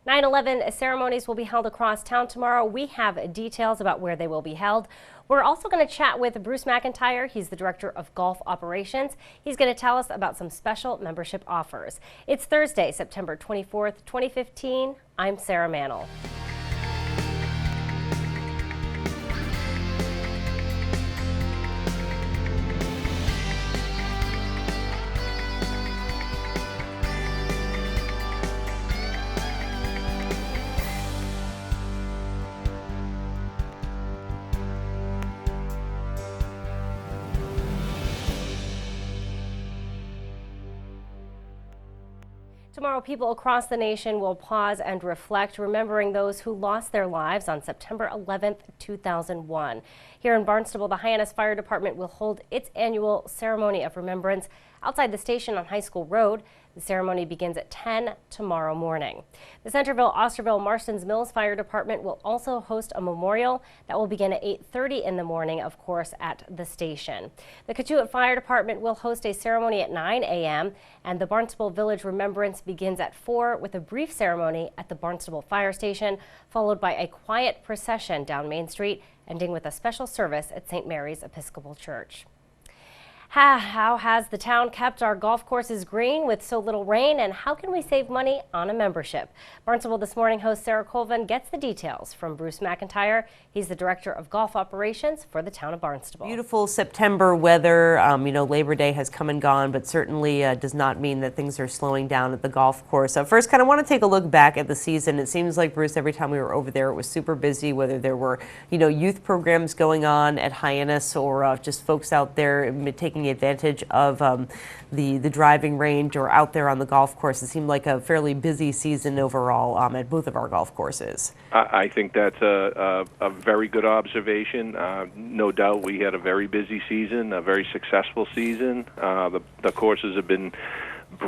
9/11 ceremonies will be held across town tomorrow. We have details about where they will be held. We're also going to chat with Bruce McIntyre. He's the director of golf operations. He's going to tell us about some special membership offers. It's Thursday, September 24th, 2015. I'm Sarah Mantle. Tomorrow, people across the nation will pause and reflect, remembering those who lost their lives on September 11th, 2001. Here in Barnstable, the Hyannis Fire Department will hold its annual ceremony of remembrance outside the station on High School Road. The ceremony begins at 10 tomorrow morning. The Centerville, Osterville, Marston's Mills Fire Department will also host a memorial that will begin at 8:30 in the morning, of course, at the station. The Cotuit Fire Department will host a ceremony at 9 a.m. and the Barnstable Village Remembrance begins at 4 with a brief ceremony at the Barnstable Fire Station, followed by a quiet procession down Main Street, ending with a special service at St. Mary's Episcopal Church. How has the town kept our golf courses green with so little rain, and how can we save money on a membership? Barnstable This Morning host Sarah Colvin gets the details from Bruce McIntyre. He's the director of golf operations for the town of Barnstable. Beautiful September weather. Labor Day has come and gone, but certainly does not mean that things are slowing down at the golf course. First, kind of want to take a look back at the season. It seems like, Bruce, every time we were over there, it was super busy, whether there were, youth programs going on at Hyannis or just folks out there taking advantage of the driving range or out there on the golf course. It seemed like a fairly busy season overall at both of our golf courses. I think that's a very good observation. No doubt we had a very busy season, a very successful season. The courses have been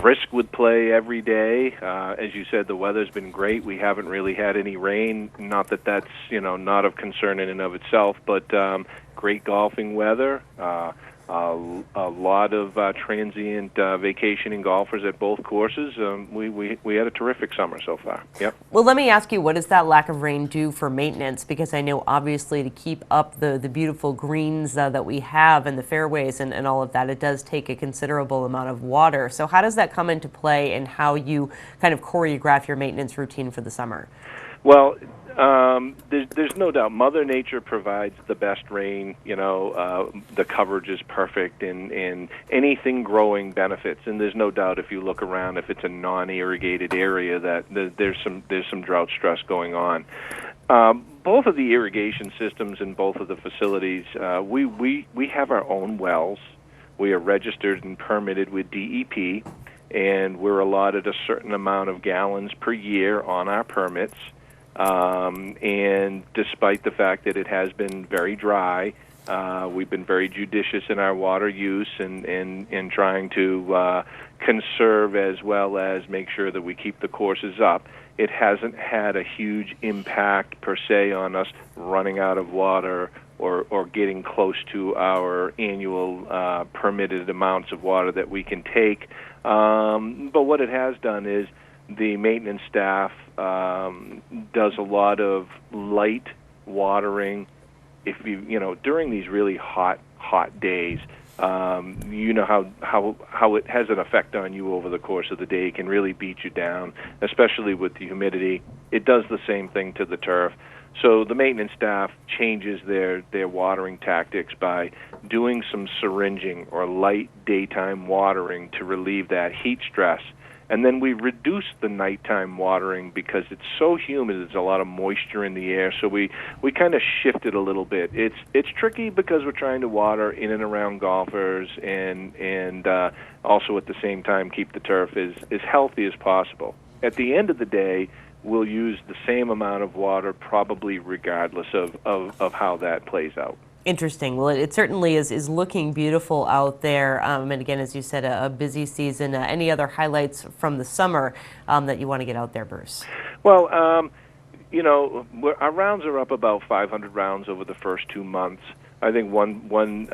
brisk with play every day. As you said, the weather's been great. We haven't really had any rain. Not that that's, not of concern in and of itself, but great golfing weather. A lot of transient vacationing golfers at both courses. We had a terrific summer so far. Yep. Well, let me ask you, what does that lack of rain do for maintenance? Because I know obviously to keep up the beautiful greens that we have and the fairways and all of that, it does take a considerable amount of water. So how does that come into play and how you kind of choreograph your maintenance routine for the summer? Well, there's no doubt Mother Nature provides the best rain. The coverage is perfect and anything growing benefits. And there's no doubt if you look around, if it's a non-irrigated area, that there's some drought stress going on. Both of the irrigation systems in both of the facilities, we have our own wells. We are registered and permitted with DEP, and we're allotted a certain amount of gallons per year on our permits. And despite the fact that it has been very dry, we've been very judicious in our water use and trying to conserve as well as make sure that we keep the courses up. It hasn't had a huge impact per se on us running out of water or getting close to our annual permitted amounts of water that we can take. But what it has done is the maintenance staff does a lot of light watering. If during these really hot days, how it has an effect on you over the course of the day. It can really beat you down, especially with the humidity. It does the same thing to the turf. So the maintenance staff changes their watering tactics by doing some syringing or light daytime watering to relieve that heat stress. And then we reduce the nighttime watering because it's so humid. There's a lot of moisture in the air, so we kind of shift it a little bit. It's tricky because we're trying to water in and around golfers and also at the same time keep the turf as healthy as possible. At the end of the day, we'll use the same amount of water probably regardless of how that plays out. Interesting. Well, it certainly is looking beautiful out there. And again, as you said, a busy season. Any other highlights from the summer that you want to get out there, Bruce? Well, our rounds are up about 500 rounds over the first 2 months. I think one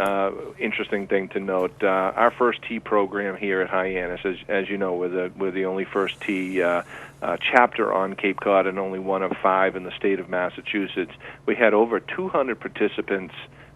interesting thing to note: our first tee program here at Hyannis, as you know, we're the only first tee chapter on Cape Cod and only one of 5 in the state of Massachusetts. We had over 200 participants,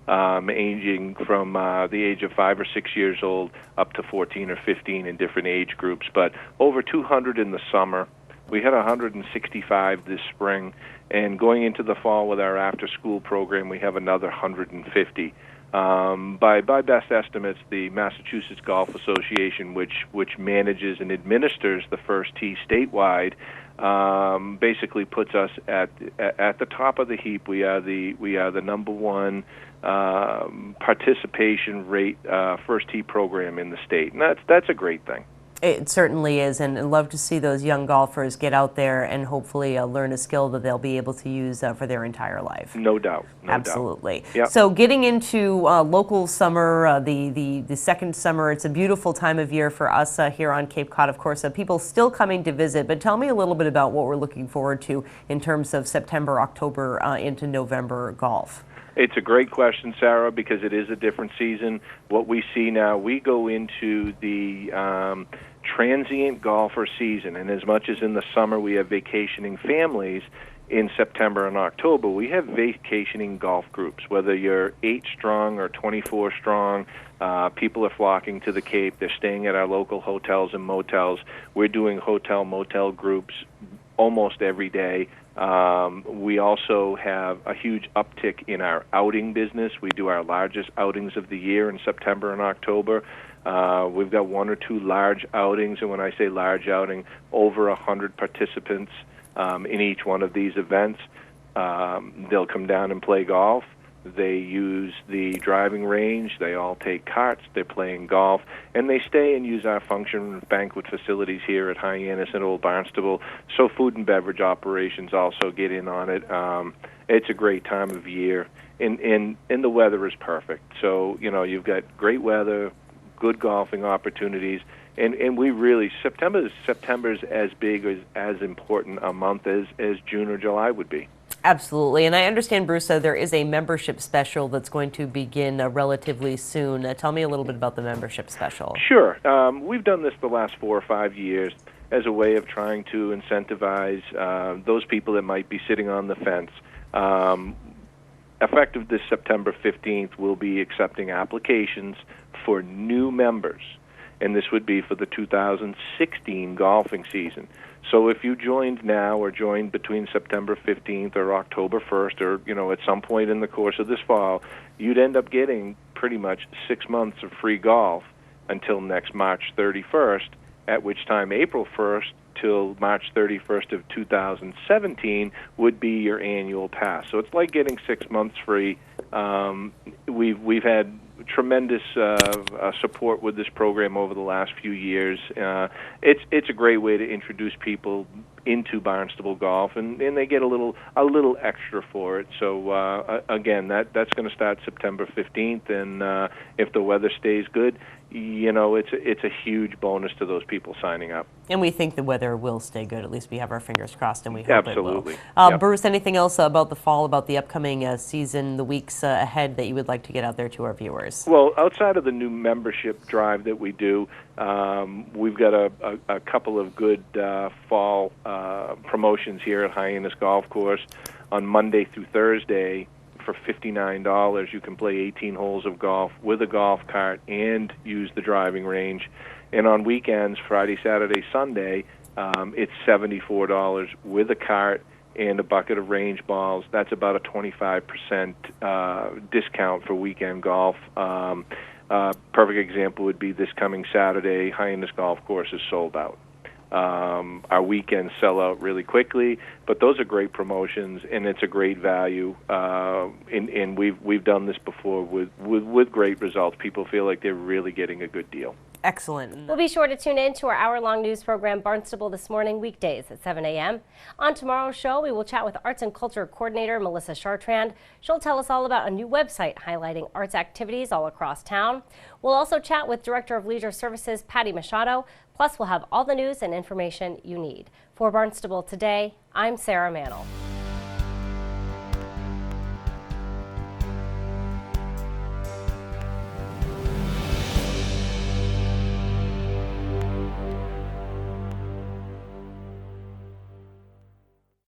aging from the age of 5 or 6 years old up to 14 or 15 in different age groups, but over 200 in the summer. We had 165 this spring, and going into the fall with our after-school program, we have another 150. By best estimates, the Massachusetts Golf Association, which manages and administers the first tee statewide, basically puts us at the top of the heap. We are the number one participation rate first tee program in the state, and that's a great thing. It certainly is, and love to see those young golfers get out there and hopefully learn a skill that they'll be able to use for their entire life. No doubt. Absolutely. Yep. So getting into local summer, the second summer, it's a beautiful time of year for us here on Cape Cod. Of course, people still coming to visit, but tell me a little bit about what we're looking forward to in terms of September, October into November golf. It's a great question, Sarah, because it is a different season. What we see now, we go into the transient golfer season, and as much as in the summer we have vacationing families, in September and October we have vacationing golf groups. Whether you're 8 strong or 24 strong, people are flocking to the Cape. They're staying at our local hotels and motels. We're doing hotel-motel groups almost every day. We also have a huge uptick in our outing business. We do our largest outings of the year in September and October. We've got 1 or 2 large outings, and when I say large outing, over 100 participants in each one of these events. They'll come down and play golf. They use the driving range. They all take carts. They're playing golf, and they stay and use our function and banquet facilities here at Hyannis and Old Barnstable. So food and beverage operations also get in on it. It's a great time of year, and the weather is perfect. So you've got great weather, good golfing opportunities, and we really September's as big as important a month as June or July would be. Absolutely, and I understand, Bruce, there is a membership special that's going to begin relatively soon. Tell me a little bit about the membership special. Sure. We've done this the last 4 or 5 years as a way of trying to incentivize those people that might be sitting on the fence. Effective this September 15th, we'll be accepting applications for new members, and this would be for the 2016 golfing season. So if you joined now or joined between September 15th or October 1st or, at some point in the course of this fall, you'd end up getting pretty much 6 months of free golf until next March 31st, at which time April 1st till March 31st of 2017 would be your annual pass. So it's like getting 6 months free. We've had tremendous support with this program over the last few years. It's a great way to introduce people into Barnstable golf, and they get a little extra for it. So again, that's going to start September 15th, and if the weather stays good, it's a huge bonus to those people signing up. And we think the weather will stay good. At least we have our fingers crossed, and we hope Absolutely. it will. Yep. Bruce, anything else about the fall, about the upcoming season, the weeks ahead that you would like to get out there to our viewers? Well, outside of the new membership drive that we do, we've got a couple of good fall promotions here at Hyannis Golf Course. On Monday through Thursday, for $59, you can play 18 holes of golf with a golf cart and use the driving range. And on weekends, Friday, Saturday, Sunday, it's $74 with a cart and a bucket of range balls. That's about a 25% discount for weekend golf. Perfect example would be this coming Saturday. Hyannis Golf Course is sold out. Our weekends sell out really quickly, but those are great promotions, and it's a great value. And we've done this before with great results. People feel like they're really getting a good deal. Excellent. We'll be sure to tune in to our hour-long news program, Barnstable This Morning, weekdays at 7 a.m. On tomorrow's show, we will chat with Arts and Culture Coordinator Melissa Chartrand. She'll tell us all about a new website highlighting arts activities all across town. We'll also chat with Director of Leisure Services, Patty Machado. Plus, we'll have all the news and information you need. For Barnstable Today, I'm Sarah Mannel.